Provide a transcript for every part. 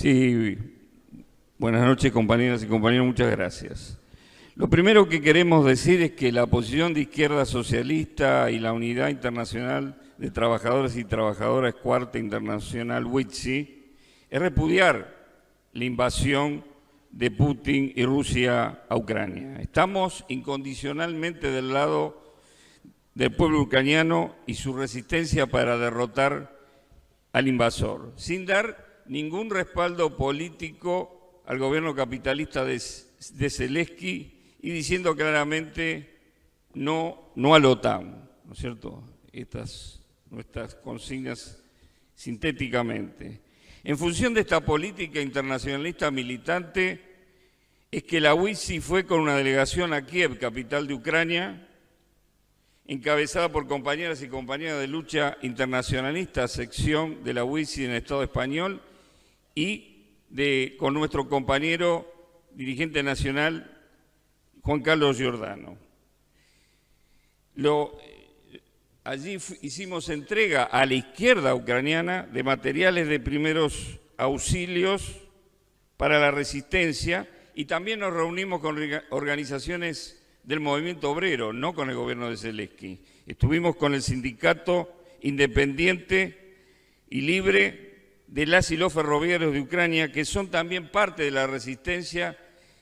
Sí, buenas noches compañeras y compañeros, muchas gracias. Lo primero que queremos decir es que la posición de Izquierda Socialista y la Unidad Internacional de Trabajadores y Trabajadoras Cuarta Internacional WITSI es repudiar la invasión de Putin y Rusia a Ucrania. Estamos incondicionalmente del lado del pueblo ucraniano y su resistencia para derrotar al invasor, sin dar ningún respaldo político al gobierno capitalista de Zelensky y diciendo claramente no a la OTAN, ¿no es cierto? Nuestras consignas sintéticamente. En función de esta política internacionalista militante, es que la WITSI fue con una delegación a Kiev, capital de Ucrania, encabezada por compañeras y compañeros de lucha internacionalista, sección de la WITSI en el Estado español, y con nuestro compañero dirigente nacional, Juan Carlos Giordano. Allí hicimos entrega a la izquierda ucraniana de materiales de primeros auxilios para la resistencia y también nos reunimos con organizaciones del movimiento obrero, no con el gobierno de Zelensky. Estuvimos con el sindicato independiente y libre de las y los ferroviarios de Ucrania, que son también parte de la resistencia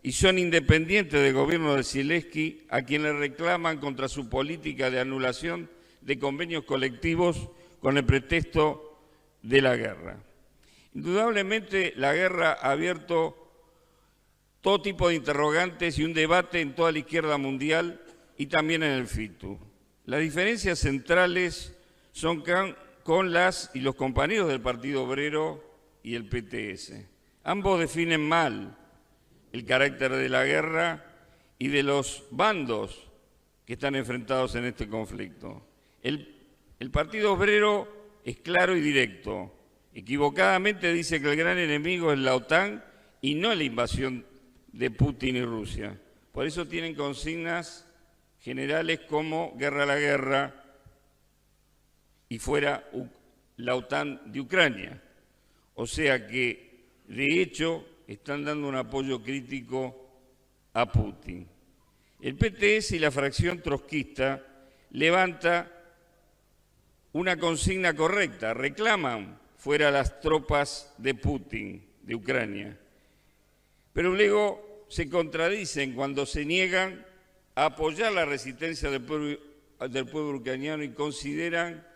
y son independientes del gobierno de Zelensky, a quien le reclaman contra su política de anulación de convenios colectivos con el pretexto de la guerra. Indudablemente, la guerra ha abierto todo tipo de interrogantes y un debate en toda la izquierda mundial y también en el FITU. Las diferencias centrales son con las y los compañeros del Partido Obrero y el PTS. Ambos definen mal el carácter de la guerra y de los bandos que están enfrentados en este conflicto. El Partido Obrero es claro y directo. Equivocadamente dice que el gran enemigo es la OTAN y no la invasión de Putin y Rusia. Por eso tienen consignas generales como guerra a la guerra y fuera la OTAN de Ucrania. O sea que, de hecho, están dando un apoyo crítico a Putin. El PTS y la fracción trotskista levanta una consigna correcta, reclaman fuera las tropas de Putin, de Ucrania. Pero luego se contradicen cuando se niegan a apoyar la resistencia del pueblo ucraniano y consideran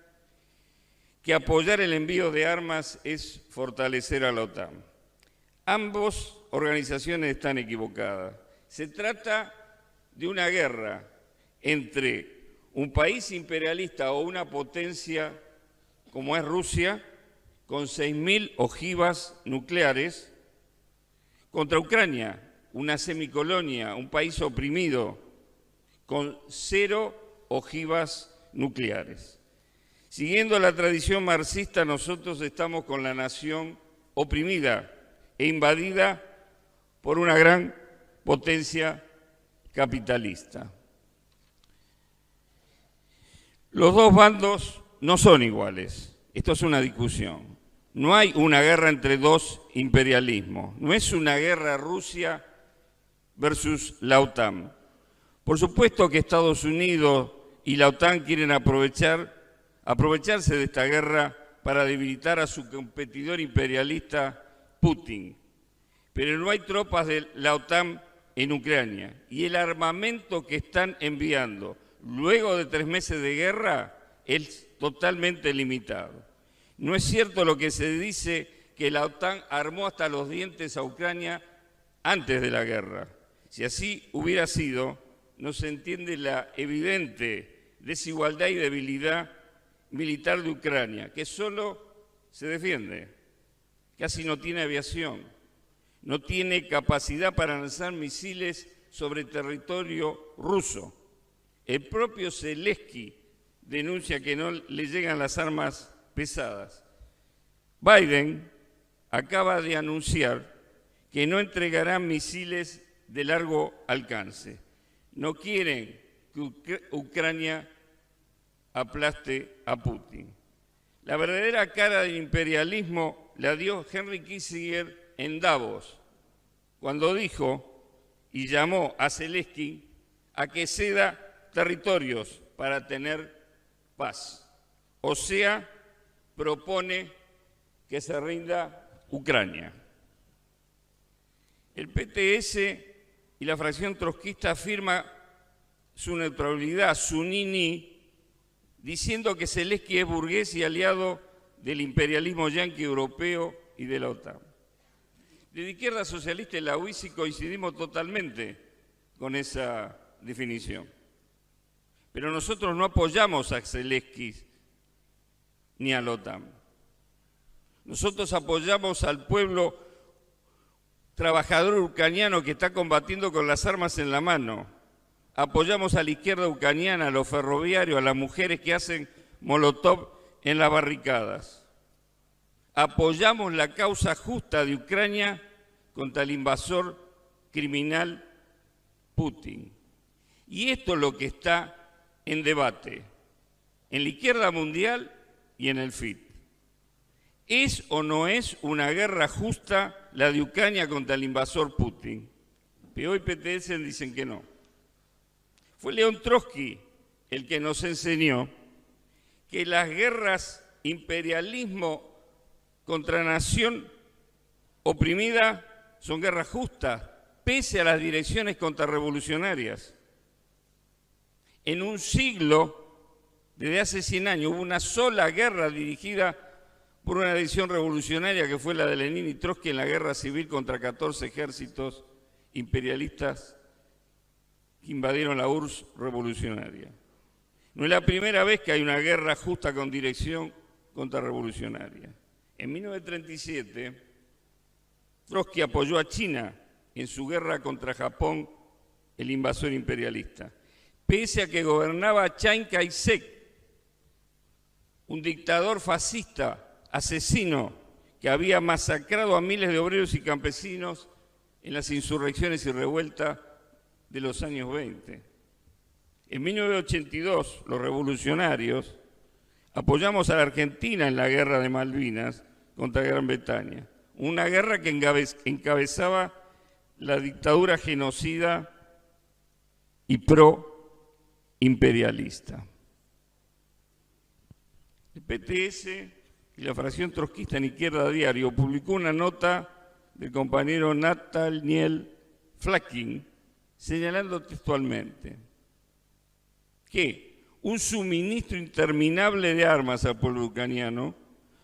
que apoyar el envío de armas es fortalecer a la OTAN. Ambas organizaciones están equivocadas. Se trata de una guerra entre un país imperialista o una potencia como es Rusia, con 6.000 ojivas nucleares, contra Ucrania, una semicolonia, un país oprimido, con 0 ojivas nucleares. Siguiendo la tradición marxista, nosotros estamos con la nación oprimida e invadida por una gran potencia capitalista. Los dos bandos no son iguales. Esto es una discusión. No hay una guerra entre dos imperialismos. No es una guerra Rusia versus la OTAN. Por supuesto que Estados Unidos y la OTAN quieren aprovecharse de esta guerra para debilitar a su competidor imperialista Putin. Pero no hay tropas de la OTAN en Ucrania. Y el armamento que están enviando luego de 3 meses de guerra es totalmente limitado. No es cierto lo que se dice que la OTAN armó hasta los dientes a Ucrania antes de la guerra. Si así hubiera sido, no se entiende la evidente desigualdad y debilidad militar de Ucrania, que solo se defiende, casi no tiene aviación, no tiene capacidad para lanzar misiles sobre territorio ruso. El propio Zelensky denuncia que no le llegan las armas pesadas. Biden acaba de anunciar que no entregará misiles de largo alcance. No quieren que Ucrania aplaste a Putin. La verdadera cara del imperialismo la dio Henry Kissinger en Davos, cuando dijo y llamó a Zelensky a que ceda territorios para tener paz. O sea, propone que se rinda Ucrania. El PTS y la fracción trotskista afirma su neutralidad, su ni-ni, diciendo que Zelensky es burgués y aliado del imperialismo yanqui europeo y de la OTAN. De la izquierda socialista y la UISI coincidimos totalmente con esa definición. Pero nosotros no apoyamos a Zelensky ni a la OTAN. Nosotros apoyamos al pueblo trabajador ucraniano que está combatiendo con las armas en la mano. Apoyamos a la izquierda ucraniana, a los ferroviarios, a las mujeres que hacen molotov en las barricadas. Apoyamos la causa justa de Ucrania contra el invasor criminal Putin. Y esto es lo que está en debate en la izquierda mundial y en el FIT. ¿Es o no es una guerra justa la de Ucrania contra el invasor Putin? PO y PTS dicen que no. Fue León Trotsky el que nos enseñó que las guerras imperialismo contra nación oprimida son guerras justas, pese a las direcciones contrarrevolucionarias. En un siglo, desde hace 100 años, hubo una sola guerra dirigida por una dirección revolucionaria que fue la de Lenin y Trotsky en la guerra civil contra 14 ejércitos imperialistas que invadieron la URSS revolucionaria. No es la primera vez que hay una guerra justa con dirección contrarrevolucionaria. En 1937, Trotsky apoyó a China en su guerra contra Japón, el invasor imperialista, pese a que gobernaba Chiang Kai-shek, un dictador fascista, asesino, que había masacrado a miles de obreros y campesinos en las insurrecciones y revueltas de los años 20. En 1982, los revolucionarios apoyamos a la Argentina en la guerra de Malvinas contra Gran Bretaña, una guerra que encabezaba la dictadura genocida y pro-imperialista. El PTS y la fracción trotskista en Izquierda Diario publicó una nota del compañero Nathaniel Flakin señalando textualmente que un suministro interminable de armas al pueblo ucraniano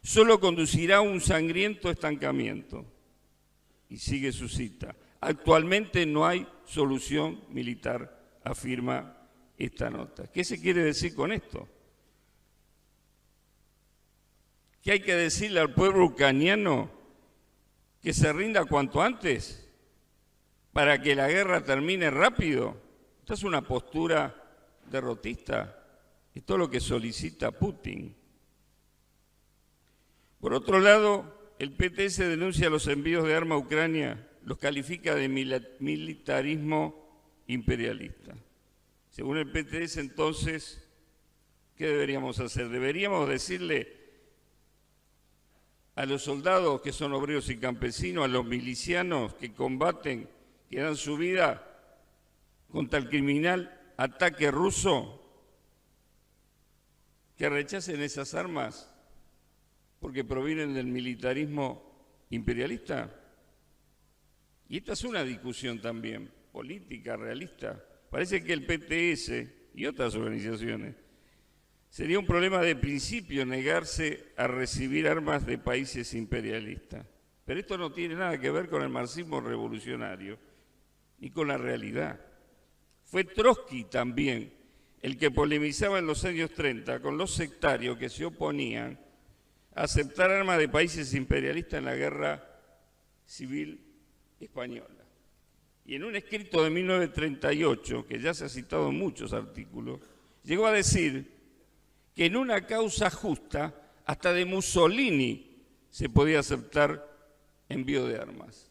solo conducirá a un sangriento estancamiento. Y sigue su cita. Actualmente no hay solución militar, afirma esta nota. ¿Qué se quiere decir con esto? ¿Que hay que decirle al pueblo ucraniano que se rinda cuanto antes para que la guerra termine rápido? Esta es una postura derrotista. Esto es lo que solicita Putin. Por otro lado, el PTS denuncia los envíos de armas a Ucrania, los califica de militarismo imperialista. Según el PTS, entonces, ¿qué deberíamos hacer? Deberíamos decirle a los soldados que son obreros y campesinos, a los milicianos que combaten, que dan su vida contra el criminal ataque ruso, que rechacen esas armas porque provienen del militarismo imperialista. Y esta es una discusión también política, realista. Parece que el PTS y otras organizaciones sería un problema de principio negarse a recibir armas de países imperialistas. Pero esto no tiene nada que ver con el marxismo revolucionario ni con la realidad. Fue Trotsky también el que polemizaba en los años 30 con los sectarios que se oponían a aceptar armas de países imperialistas en la guerra civil española. Y en un escrito de 1938, que ya se ha citado en muchos artículos, llegó a decir que en una causa justa, hasta de Mussolini se podía aceptar envío de armas.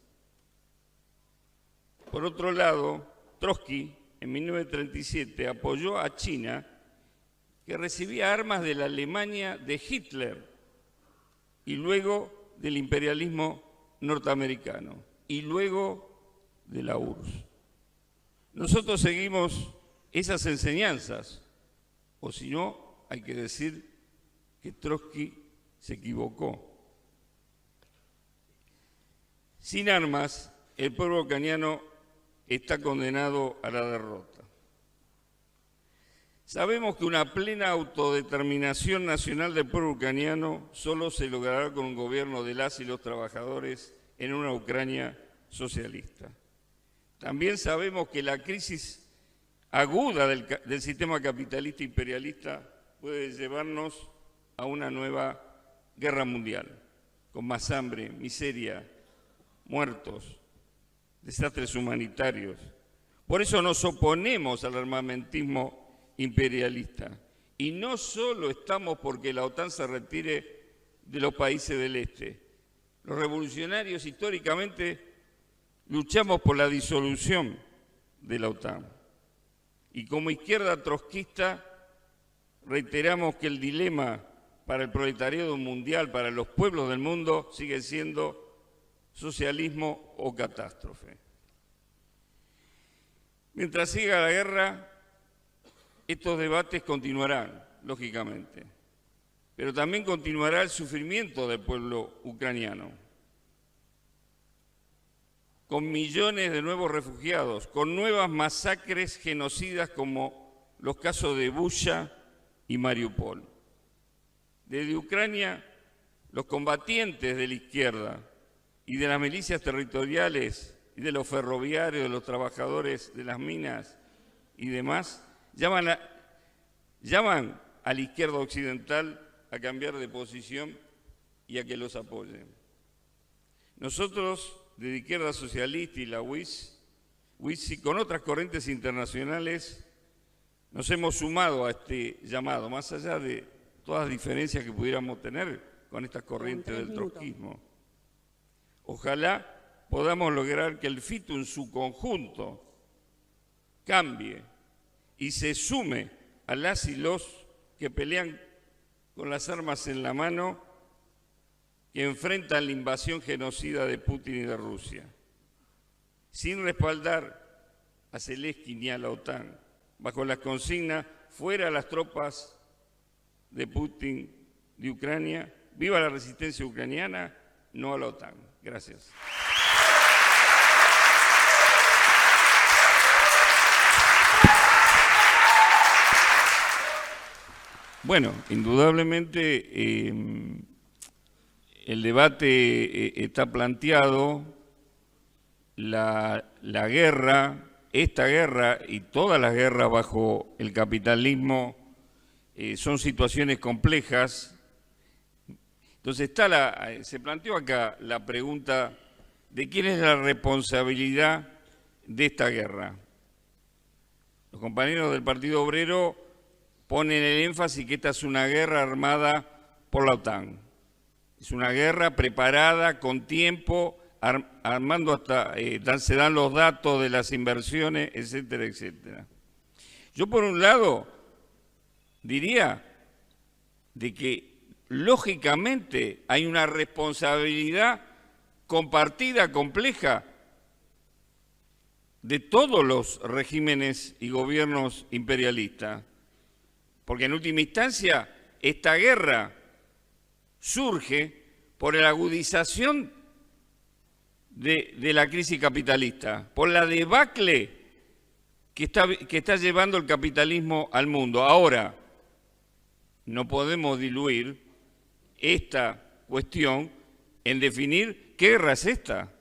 Por otro lado, Trotsky, en 1937, apoyó a China, que recibía armas de la Alemania de Hitler y luego del imperialismo norteamericano y luego de la URSS. Nosotros seguimos esas enseñanzas, o si no, hay que decir que Trotsky se equivocó. Sin armas, el pueblo ucraniano está condenado a la derrota. Sabemos que una plena autodeterminación nacional del pueblo ucraniano solo se logrará con un gobierno de las y los trabajadores en una Ucrania socialista. También sabemos que la crisis aguda del sistema capitalista imperialista puede llevarnos a una nueva guerra mundial, con más hambre, miseria, muertos, desastres humanitarios. Por eso nos oponemos al armamentismo imperialista. Y no solo estamos porque la OTAN se retire de los países del este. Los revolucionarios históricamente luchamos por la disolución de la OTAN. Y como izquierda trotskista reiteramos que el dilema para el proletariado mundial, para los pueblos del mundo, sigue siendo socialismo o catástrofe. Mientras siga la guerra, estos debates continuarán, lógicamente, pero también continuará el sufrimiento del pueblo ucraniano, con millones de nuevos refugiados, con nuevas masacres genocidas como los casos de Bucha y Mariupol. Desde Ucrania, los combatientes de la izquierda y de las milicias territoriales y de los ferroviarios, de los trabajadores de las minas y demás, llaman a la izquierda occidental a cambiar de posición y a que los apoyen. Nosotros, de la izquierda socialista y la UIS y con otras corrientes internacionales, nos hemos sumado a este llamado, más allá de todas las diferencias que pudiéramos tener con estas corrientes del trotskismo. Ojalá podamos lograr que el FITU en su conjunto cambie y se sume a las y los que pelean con las armas en la mano, que enfrentan la invasión genocida de Putin y de Rusia, sin respaldar a Zelensky ni a la OTAN, bajo la consigna fuera las tropas de Putin de Ucrania, viva la resistencia ucraniana, no a la OTAN. Gracias. Bueno, indudablemente el debate está planteado, la guerra, esta guerra y todas las guerras bajo el capitalismo son situaciones complejas. Entonces se planteó acá la pregunta de quién es la responsabilidad de esta guerra. Los compañeros del Partido Obrero ponen el énfasis que esta es una guerra armada por la OTAN. Es una guerra preparada con tiempo, armando hasta, se dan los datos de las inversiones, etcétera, etcétera. Yo por un lado diría de que lógicamente hay una responsabilidad compartida, compleja, de todos los regímenes y gobiernos imperialistas. Porque en última instancia esta guerra surge por la agudización de la crisis capitalista, por la debacle que está llevando el capitalismo al mundo. Ahora, no podemos diluir esta cuestión en definir qué guerra es esta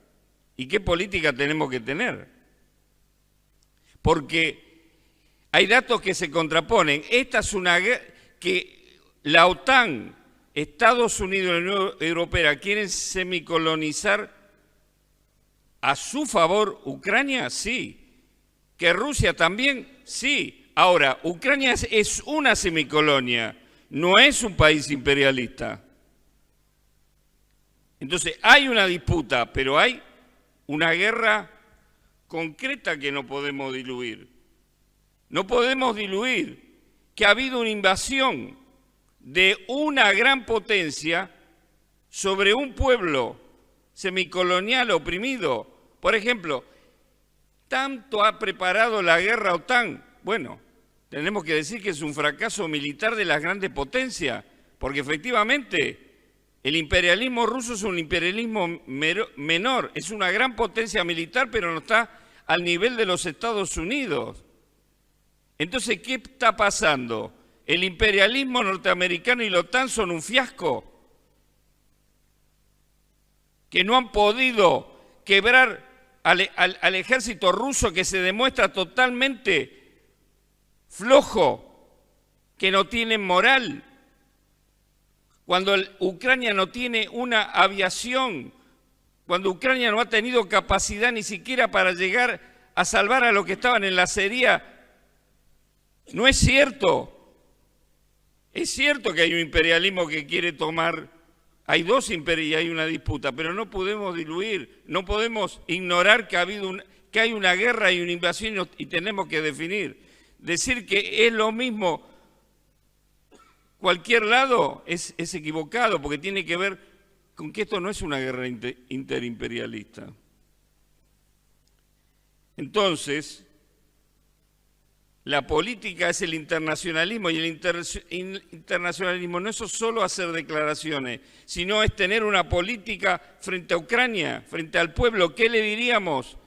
y qué política tenemos que tener. Porque hay datos que se contraponen. Esta es una guerra que la OTAN, Estados Unidos y la Unión Europea quieren semicolonizar a su favor Ucrania, sí. Que Rusia también, sí. Ahora, Ucrania es una semicolonia, no es un país imperialista. Entonces, hay una disputa, pero hay una guerra concreta que no podemos diluir. No podemos diluir que ha habido una invasión de una gran potencia sobre un pueblo semicolonial oprimido. Por ejemplo, tanto ha preparado la guerra OTAN. Bueno, tenemos que decir que es un fracaso militar de las grandes potencias, porque efectivamente el imperialismo ruso es un imperialismo menor, es una gran potencia militar, pero no está al nivel de los Estados Unidos. Entonces, ¿qué está pasando? ¿El imperialismo norteamericano y la OTAN son un fiasco? ¿Que no han podido quebrar al ejército ruso, que se demuestra totalmente flojo, que no tiene moral? Cuando Ucrania no tiene una aviación, cuando Ucrania no ha tenido capacidad ni siquiera para llegar a salvar a los que estaban en la acería, no es cierto. Es cierto que hay un imperialismo que quiere tomar, hay dos imperios y hay una disputa, pero no podemos diluir, no podemos ignorar que hay una guerra y una invasión y tenemos que definir. Decir que es lo mismo cualquier lado es equivocado, porque tiene que ver con que esto no es una guerra interimperialista. Entonces, la política es el internacionalismo, y el internacionalismo no es solo hacer declaraciones, sino es tener una política frente a Ucrania, frente al pueblo. ¿Qué le diríamos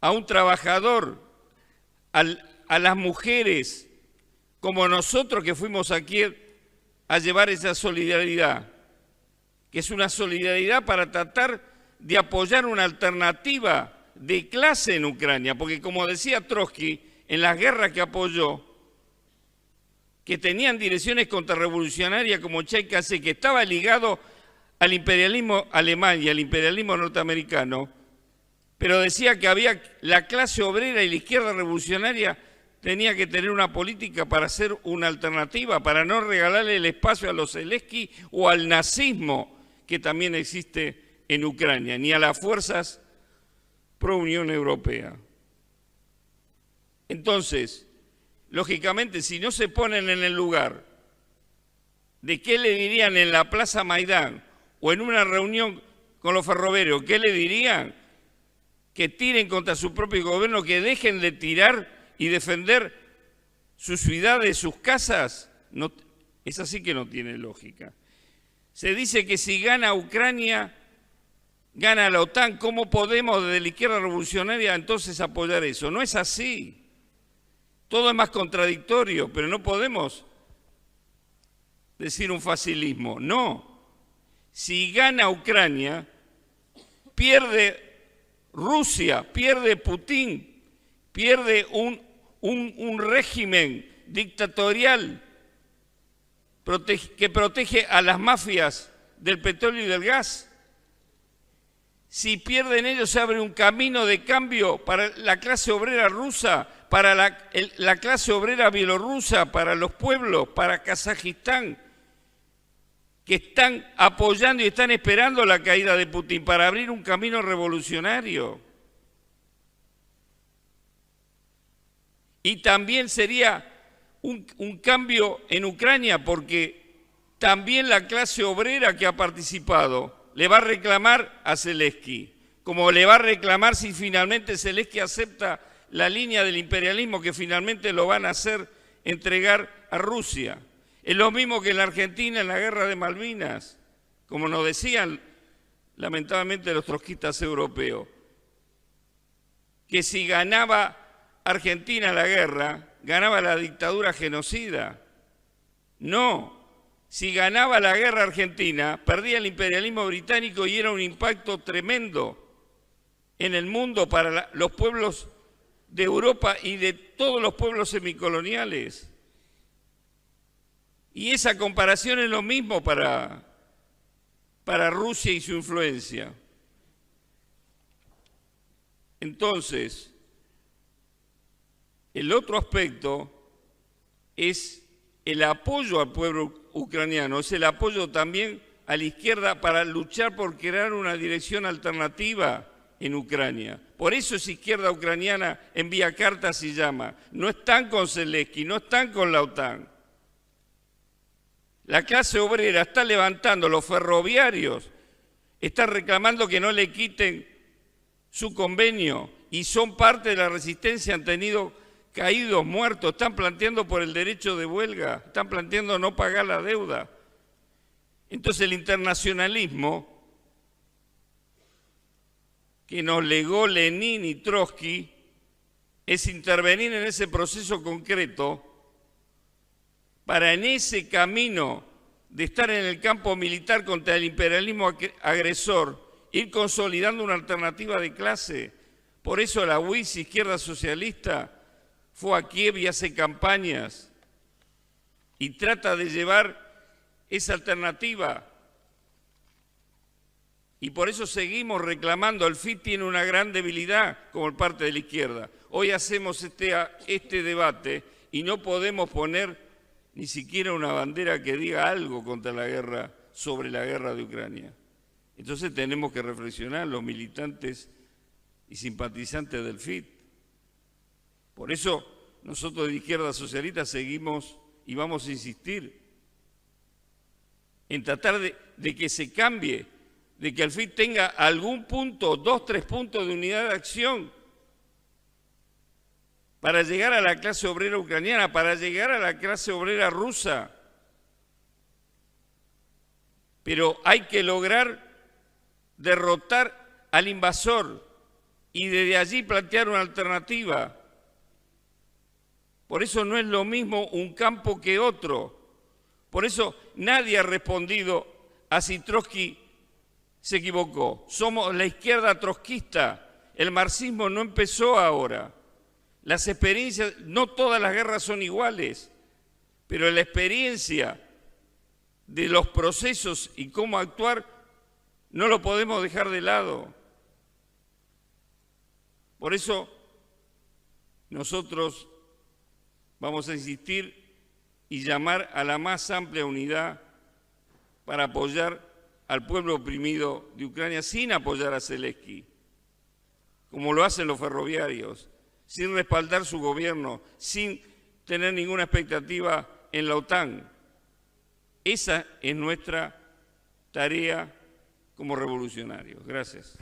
a un trabajador, a las mujeres, como nosotros que fuimos aquí a llevar esa solidaridad? Que es una solidaridad para tratar de apoyar una alternativa de clase en Ucrania, porque como decía Trotsky, en las guerras que apoyó, que tenían direcciones contrarrevolucionarias como Cheikh, que estaba ligado al imperialismo alemán y al imperialismo norteamericano, pero decía que había la clase obrera y la izquierda revolucionaria tenía que tener una política para hacer una alternativa, para no regalarle el espacio a los Zelensky o al nazismo que también existe en Ucrania, ni a las fuerzas pro Unión Europea. Entonces, lógicamente, si no se ponen en el lugar de qué le dirían en la Plaza Maidán o en una reunión con los ferroviarios, ¿qué le dirían? Que tiren contra su propio gobierno, que dejen de tirar y defender sus ciudades, sus casas. No, es así que no tiene lógica. Se dice que si gana Ucrania, gana la OTAN. ¿Cómo podemos desde la izquierda revolucionaria entonces apoyar eso? No es así. Todo es más contradictorio, pero no podemos decir un facilismo. No. Si gana Ucrania, pierde Rusia, pierde Putin, pierde un régimen dictatorial que protege a las mafias del petróleo y del gas. Si pierden ellos, se abre un camino de cambio para la clase obrera rusa, para la clase obrera bielorrusa, para los pueblos, para Kazajistán, que están apoyando y están esperando la caída de Putin para abrir un camino revolucionario. Y también sería un cambio en Ucrania, porque también la clase obrera que ha participado le va a reclamar a Zelensky, como le va a reclamar si finalmente Zelensky acepta la línea del imperialismo que finalmente lo van a hacer entregar a Rusia. Es lo mismo que en la Argentina en la guerra de Malvinas, como nos decían lamentablemente los trotskistas europeos, que si ganaba Argentina la guerra, ganaba la dictadura genocida. No. Si ganaba la guerra argentina, perdía el imperialismo británico y era un impacto tremendo en el mundo para los pueblos de Europa y de todos los pueblos semicoloniales. Y esa comparación es lo mismo para Rusia y su influencia. Entonces, el otro aspecto es el apoyo al pueblo ucraniano, es el apoyo también a la izquierda para luchar por crear una dirección alternativa en Ucrania. Por eso esa izquierda ucraniana envía cartas y llama. No están con Zelensky, no están con la OTAN. La clase obrera está levantando, los ferroviarios están reclamando que no le quiten su convenio y son parte de la resistencia, han tenido caídos, muertos, están planteando por el derecho de huelga, están planteando no pagar la deuda. Entonces el internacionalismo que nos legó Lenin y Trotsky es intervenir en ese proceso concreto para en ese camino de estar en el campo militar contra el imperialismo agresor, ir consolidando una alternativa de clase. Por eso la UIS, Izquierda Socialista, fue a Kiev y hace campañas y trata de llevar esa alternativa. Y por eso seguimos reclamando. El FIT tiene una gran debilidad como parte de la izquierda. Hoy hacemos este debate y no podemos poner ni siquiera una bandera que diga algo contra la guerra, sobre la guerra de Ucrania. Entonces tenemos que reflexionar los militantes y simpatizantes del FIT. Por eso nosotros de Izquierda Socialista seguimos y vamos a insistir en tratar de que se cambie, de que el FIT tenga algún punto, 2, 3 puntos de unidad de acción para llegar a la clase obrera ucraniana, para llegar a la clase obrera rusa. Pero hay que lograr derrotar al invasor y desde allí plantear una alternativa. Por eso no es lo mismo un campo que otro. Por eso nadie ha respondido a si Trotsky se equivocó. Somos la izquierda trotskista. El marxismo no empezó ahora. Las experiencias, no todas las guerras son iguales, pero la experiencia de los procesos y cómo actuar no lo podemos dejar de lado. Por eso nosotros vamos a insistir y llamar a la más amplia unidad para apoyar al pueblo oprimido de Ucrania sin apoyar a Zelensky, como lo hacen los ferroviarios, sin respaldar su gobierno, sin tener ninguna expectativa en la OTAN. Esa es nuestra tarea como revolucionarios. Gracias.